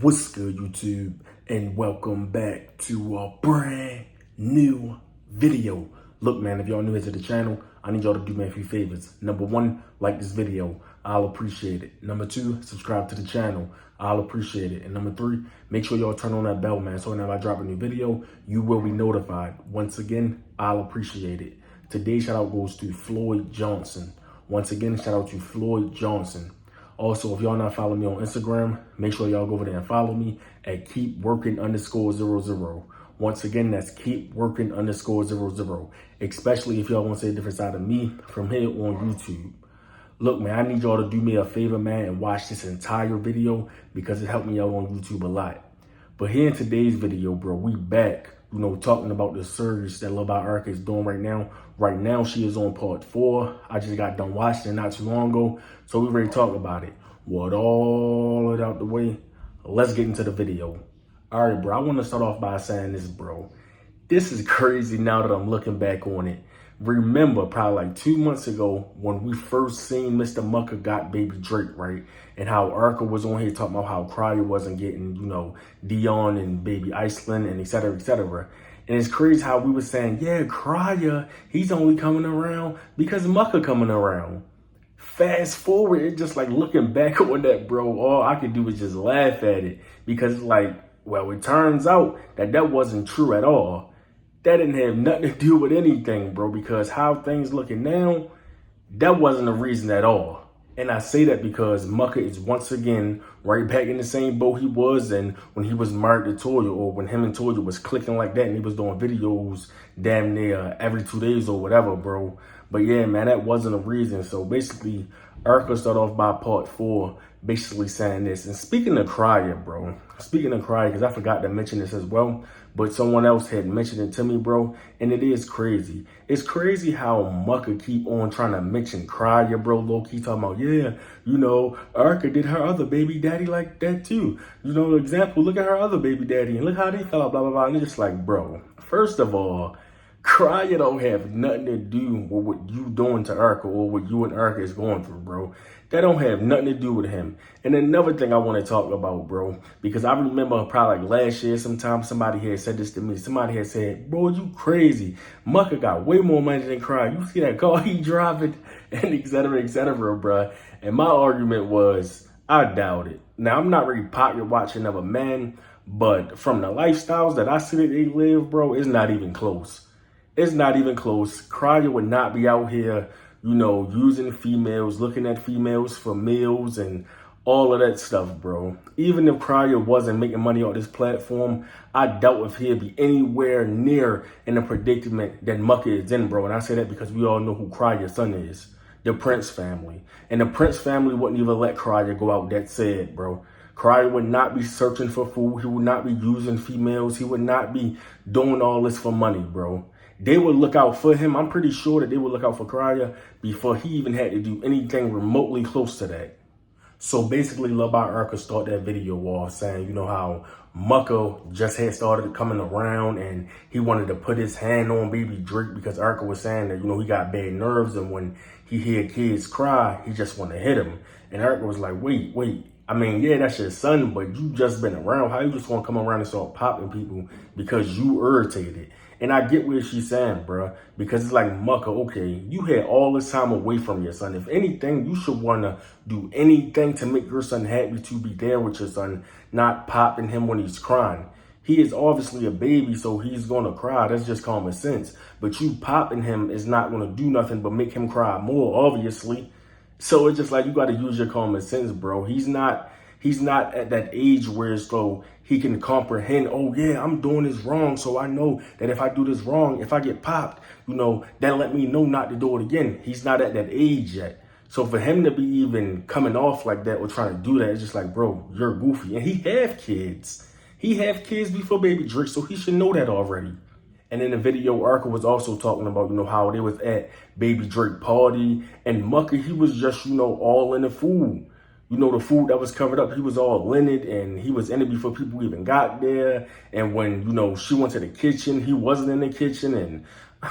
What's good, YouTube, and welcome back to a brand new video. Look, man, if y'all new here to the channel, I need y'all to do me a few favors. Number one, like this video. I'll appreciate it. Number two, subscribe to the channel. I'll appreciate it. And number three, make sure y'all turn on that bell, man, so whenever I drop a new video, you will be notified. Once again, I'll appreciate it. Today's shout out goes to Floyd Johnson. Once again, shout out to Floyd Johnson. Also, if y'all not following me on Instagram, make sure y'all go over there and follow me at keepworking_00. Once again, that's keepworking_00. Especially if y'all want to see a different side of me from here on YouTube. Look, man, I need y'all to do me a favor, man, and watch this entire video because it helped me out on YouTube a lot. But here in today's video, bro, we back, talking about the surge that Luvd is doing right now. Right now, she is on part 4. I just got done watching it not too long ago, so we ready to talk about it. With all it out the way, let's get into the video. All right, bro, I want to start off by saying this, bro. This is crazy now that I'm looking back on it. Remember, probably like 2 months ago, when we first seen Mr. Mucker got baby Drake, right? And how Arca was on here talking about how Cryer wasn't getting, Dion and baby Iceland and et cetera, et cetera. And it's crazy how we were saying, yeah, Cryer, he's only coming around because Mucker coming around. Fast forward, it's just like looking back on that, bro, all I could do was just laugh at it. Because it turns out that that wasn't true at all. That didn't have nothing to do with anything, bro, because how things looking now, that wasn't a reason at all. And I say that because Mucker is once again right back in the same boat he was in when he was married to Toya, or when him and Toya was clicking like that and he was doing videos damn near every 2 days or whatever, bro. But yeah, man, that wasn't a reason. So basically, Arca started off by part 4, basically saying this. And speaking of Cryer, bro, because I forgot to mention this as well, but someone else had mentioned it to me, bro, and it is crazy. It's crazy how Mucker keep on trying to mention Cryer, bro, low-key talking about, yeah, Arca did her other baby daddy like that too. Example, look at her other baby daddy, and look how they fell out, blah, blah, blah. And it's just like, bro, first of all, Cryer don't have nothing to do with what you doing to Arca or what you and Arca is going through, bro. That don't have nothing to do with him. And another thing I want to talk about, bro, because I remember probably like last year sometime somebody had said this to me. Somebody had said, bro, you crazy. Mucker got way more money than Cryer. You see that car he driving and et cetera, bro. And my argument was, I doubt it. Now, I'm not really pocket watching of a man, but from the lifestyles that I see that they live, bro, it's not even close. It's not even close. Cryer would not be out here, using females, looking at females for meals and all of that stuff, bro. Even if Cryer wasn't making money on this platform, I doubt if he'd be anywhere near in the predicament that Mucker is in, bro. And I say that because we all know who Cryer's son is, the Prince family. And the Prince family wouldn't even let Cryer go out that sad, bro. Cryer would not be searching for food. He would not be using females. He would not be doing all this for money, bro. They would look out for him. I'm pretty sure that they would look out for Cryer before he even had to do anything remotely close to that. So basically, Luvd Arca start that video off saying, how Mucker just had started coming around and he wanted to put his hand on baby Drake because Arca was saying that, he got bad nerves and when he heard kids cry, he just wanted to hit him. And Arca was like, wait. I mean, yeah, that's your son, but you just been around. How you just want to come around and start popping people because you irritated? And I get what she's saying, bro, because it's like, Mucker, okay, you had all this time away from your son. If anything, you should want to do anything to make your son happy to be there with your son, not popping him when he's crying. He is obviously a baby, so he's going to cry. That's just common sense. But you popping him is not going to do nothing but make him cry more, obviously. So it's just like, you got to use your common sense, bro. He's not at that age where so he can comprehend, oh yeah, I'm doing this wrong. So I know that if I do this wrong, if I get popped, that'll let me know not to do it again. He's not at that age yet. So for him to be even coming off like that or trying to do that, it's just like, bro, you're goofy. And he have kids. He have kids before baby Drake, so he should know that already. And in the video, Arca was also talking about, how they was at baby Drake party. And Mucker, he was just, all in the food. The food that was covered up, he was all linen and he was in it before people even got there. And when, she went to the kitchen, he wasn't in the kitchen. And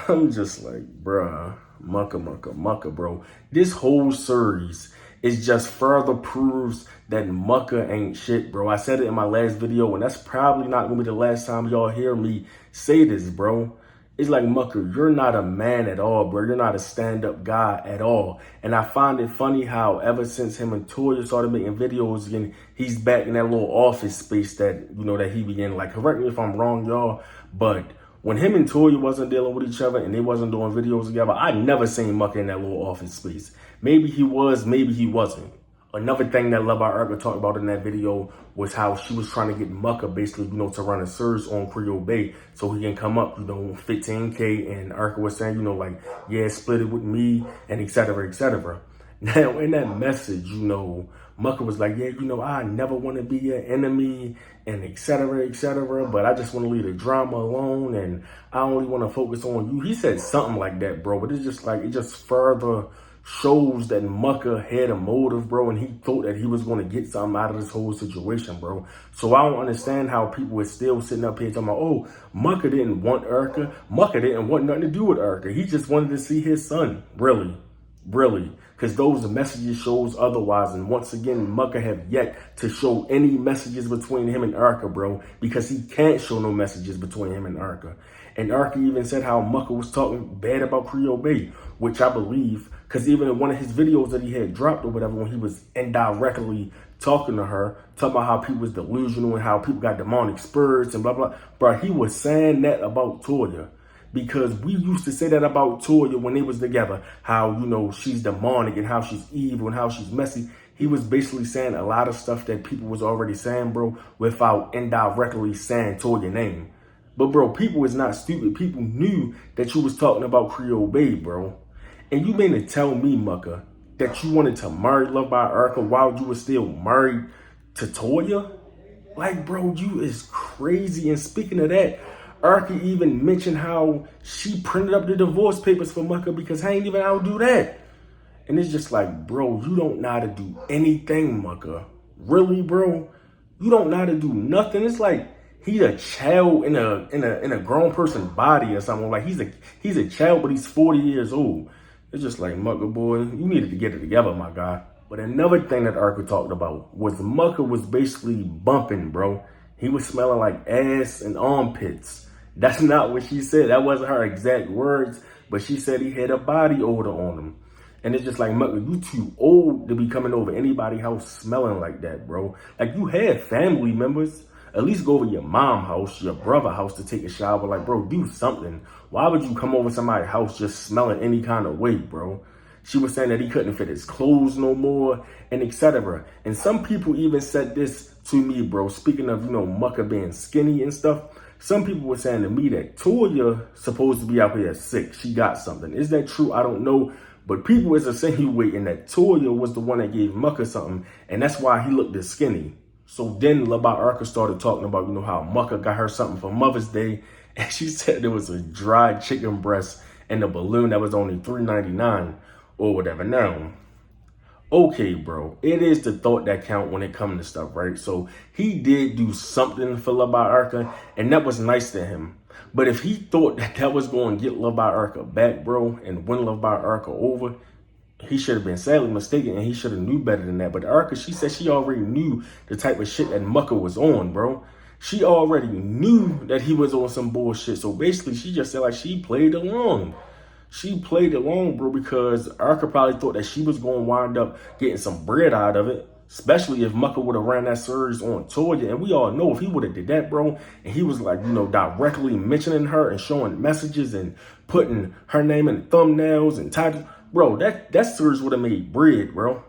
I'm just like, bruh, Mucker, bro. This whole series it just further proves that Mucker ain't shit, bro. I said it in my last video, and that's probably not gonna be the last time y'all hear me say this, bro. It's like, Mucker, you're not a man at all, bro. You're not a stand-up guy at all. And I find it funny how ever since him and Toya started making videos again, he's back in that little office space that, you know, that he be in. Like, correct me if I'm wrong, y'all, but when him and Toya wasn't dealing with each other and they wasn't doing videos together, I never seen Mucker in that little office space. Maybe he was, maybe he wasn't. Another thing that Luvd by Urka talked about in that video was how she was trying to get Mucker basically, you know, to run a search on Creole Bay so he can come up, you know, 15K. And Urka was saying, you know, like, yeah, split it with me and et cetera, et cetera. Now, in that message, you know, Mucker was like, yeah, you know, I never want to be your enemy and et cetera, but I just want to leave the drama alone and I only want to focus on you. He said something like that, bro, but it's just like, it just further shows that Mucker had a motive, bro, and he thought that he was going to get something out of this whole situation, bro. So I don't understand how people are still sitting up here talking about, oh, Mucker didn't want Urka. Mucker didn't want nothing to do with Urka. He just wanted to see his son. Really? Because those messages shows otherwise. And once again, Mucker have yet to show any messages between him and Urka, bro, because he can't show no messages between him and Urka. And Urka even said how Mucker was talking bad about Creole Bay, which I believe, because even in one of his videos that he had dropped or whatever, when he was indirectly talking to her, talking about how people was delusional and how people got demonic spirits and blah, blah, bro, he was saying that about Toya. Because we used to say that about Toya when they was together, how, you know, she's demonic and how she's evil and how she's messy. He was basically saying a lot of stuff that people was already saying, bro, without indirectly saying Toya's name. But, bro, people is not stupid. People knew that you was talking about Creole Bay, bro. And you mean to tell me, Mucker, that you wanted to marry Luvd by Urka while you were still married to Toya? Like, bro, you is crazy. And speaking of that, Urka even mentioned how she printed up the divorce papers for Mucker because I ain't even how to do that. And it's just like, bro, you don't know how to do anything, Mucker. Really, bro? You don't know how to do nothing. It's like he's a child in a grown person's body or something. Like he's a child, but he's 40 years old. It's just like, Mucker, boy, you needed to get it together, my guy. But another thing that Urka talked about was Mucker was basically bumping, bro. He was smelling like ass and armpits. That's not what she said. That wasn't her exact words, but she said he had a body odor on him. And it's just like, Mucker, you too old to be coming over anybody's house smelling like that, bro. Like, you had family members. At least go over your mom's house, your brother's house to take a shower. Like, bro, do something. Why would you come over somebody's house just smelling any kind of way, bro? She was saying that he couldn't fit his clothes no more and etc. And some people even said this to me, bro. Speaking of, you know, Mucker being skinny and stuff. Some people were saying to me that Toya supposed to be out here sick. She got something. Is that true? I don't know. But people is insinuating that Toya was the one that gave Mucker something. And that's why he looked this skinny. So then Luvd by Urka started talking about, you know, how Mucker got her something for Mother's Day. And she said there was a dried chicken breast and a balloon that was only $3.99 or whatever. Now, okay, bro, it is the thought that count when it comes to stuff, right? So he did do something for Luvd by Urka, and that was nice to him. But if he thought that that was going to get Luvd by Urka back, bro, and win Luvd by Urka over, he should have been sadly mistaken, and he should have knew better than that. But Urka, she said she already knew the type of shit that Mucker was on, bro. She already knew that he was on some bullshit. So basically, she just said, like, she played along. She played along, bro, because Urka probably thought that she was going to wind up getting some bread out of it, especially if Mucker would have ran that series on Toya. And we all know if he would have did that, bro, and he was like, you know, directly mentioning her and showing messages and putting her name in the thumbnails and titles, bro, that series would have made bread, bro.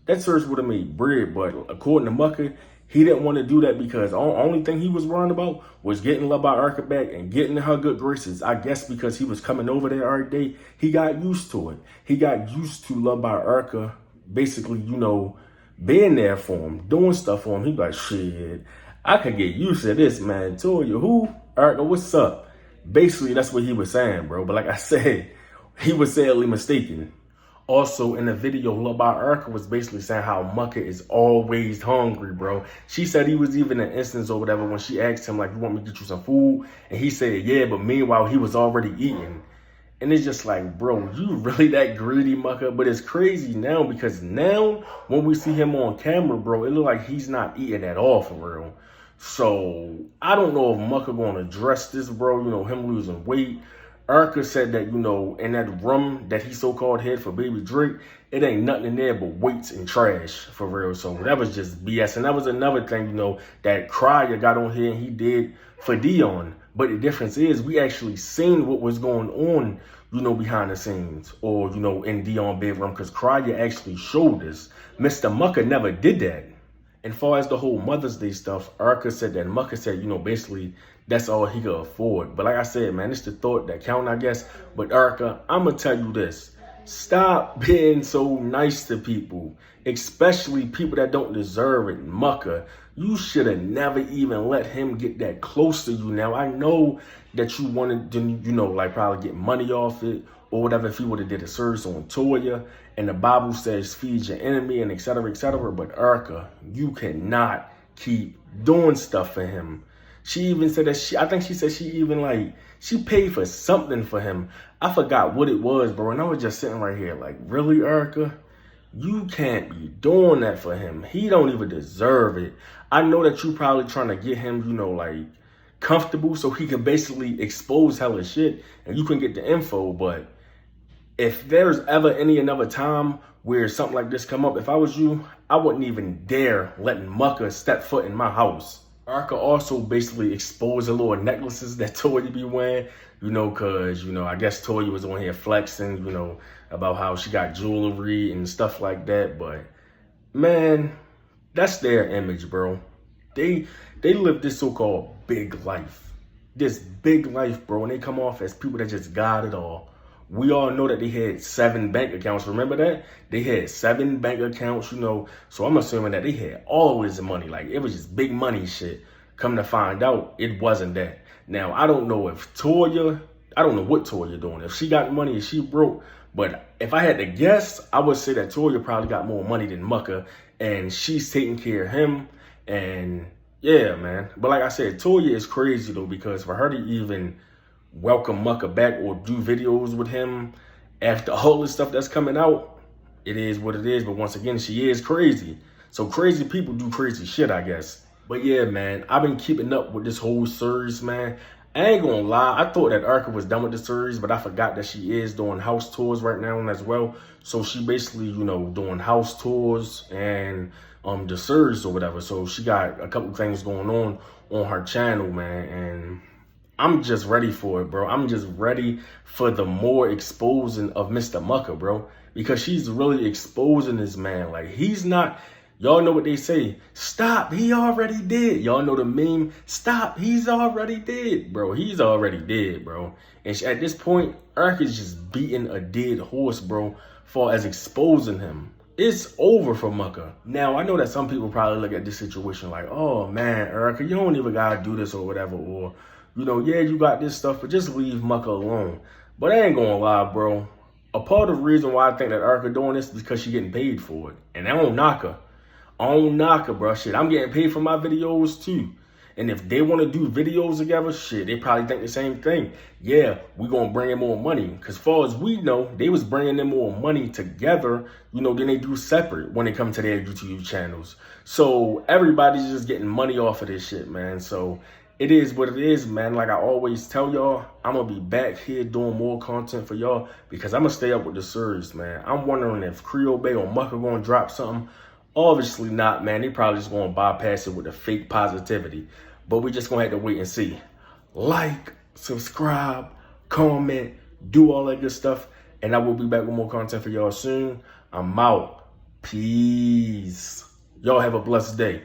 That series would have made bread, but according to Mucker, he didn't want to do that because the only thing he was worrying about was getting Luvd by Urka back and getting in her good graces. I guess because he was coming over there every day, he got used to it. He got used to Luvd by Urka basically, you know, being there for him, doing stuff for him. He'd be like, shit, I could get used to this, man. Toya, who? Urka, what's up? Basically, that's what he was saying, bro. But like I said, he was sadly mistaken. Also, in the video, Luvd by Urka was basically saying how Mucker is always hungry, bro. She said he was even an instance or whatever when she asked him, like, you want me to get you some food? And he said, yeah, but meanwhile, he was already eating. And it's just like, bro, you really that greedy, Mucker? But it's crazy now because now when we see him on camera, bro, it look like he's not eating at all for real. So I don't know if Mucker gonna address this, bro. You know, him losing weight. Erica said that, you know, in that room that he so-called had for baby Drake, it ain't nothing in there but weights and trash for real. So that was just BS. And that was another thing, you know, that Crier got on here and he did for Dion. But the difference is we actually seen what was going on, you know, behind the scenes or, you know, in Dion bedroom because Crier actually showed us. Mr. Mucker never did that. And far as the whole Mother's Day stuff, Erica said that Mucker said, you know, basically that's all he could afford. But like I said, man, it's the thought that count, I guess. But Erica, I'm going to tell you this. Stop being so nice to people, especially people that don't deserve it. Mucker, you should have never even let him get that close to you. Now, I know that you wanted to, you know, like probably get money off it or whatever if he would have did a service on Toya. And the Bible says feed your enemy and et cetera, et cetera. But Erica, you cannot keep doing stuff for him. She even said that I think she said she even like, she paid for something for him. I forgot what it was, bro. And I was just sitting right here like, really, Erica? You can't be doing that for him. He don't even deserve it. I know that you probably trying to get him, you know, like comfortable so he can basically expose hella shit and you can get the info. But if there's ever any another time where something like this come up, if I was you, I wouldn't even dare letting Mucker step foot in my house. Erica also basically exposed the little necklaces that Toya be wearing, you know, because, you know, I guess Toya was on here flexing, you know, about how she got jewelry and stuff like that. But, man, that's their image, bro. They live this so-called big life. This big life, bro, and they come off as people that just got it all. We all know that they had 7 bank accounts. Remember that? They had 7 bank accounts, you know. So I'm assuming that they had always the money. Like, it was just big money shit. Come to find out, it wasn't that. Now, I don't know if Toya, I don't know what Toya doing. If she got money and she broke. But if I had to guess, I would say that Toya probably got more money than Mucker. And she's taking care of him. And, yeah, man. But like I said, Toya is crazy, though, because for her to even welcome Mucker back or do videos with him after all this stuff that's coming out, it is what it is. But once again, she is crazy. So crazy people do crazy shit, I guess. But yeah, man, I've been keeping up with this whole series, man. I ain't gonna lie, I thought that Erica was done with the series, but I forgot that she is doing house tours right now as well. So she basically, you know, doing house tours and the series or whatever. So she got a couple things going on her channel, man. And I'm just ready for it, bro. I'm just ready for the more exposing of Mr. Mucker, bro. Because she's really exposing this man. Like, he's not, y'all know what they say. Stop, he already did. Y'all know the meme, stop, he's already dead, bro. He's already dead, bro. And at this point, Erica's just beating a dead horse, bro, far as exposing him. It's over for Mucker. Now, I know that some people probably look at this situation like, oh, man, Erica, you don't even gotta do this or whatever, or, you know, yeah, you got this stuff, but just leave Mucker alone. But I ain't gonna lie, bro. A part of the reason why I think that Erica doing this is because she getting paid for it. And I don't knock her. I don't knock her, bro. Shit, I'm getting paid for my videos too. And if they want to do videos together, shit, they probably think the same thing. Yeah, we gonna bring in more money. Because far as we know, they was bringing in more money together, you know, than they do separate when it comes to their YouTube channels. So everybody's just getting money off of this shit, man. So it is what it is, man. Like I always tell y'all, I'm going to be back here doing more content for y'all because I'm going to stay up with the series, man. I'm wondering if Creole Bay or Mucker going to drop something. Obviously not, man. They probably just going to bypass it with the fake positivity. But we just going to have to wait and see. Like, subscribe, comment, do all that good stuff. And I will be back with more content for y'all soon. I'm out. Peace. Y'all have a blessed day.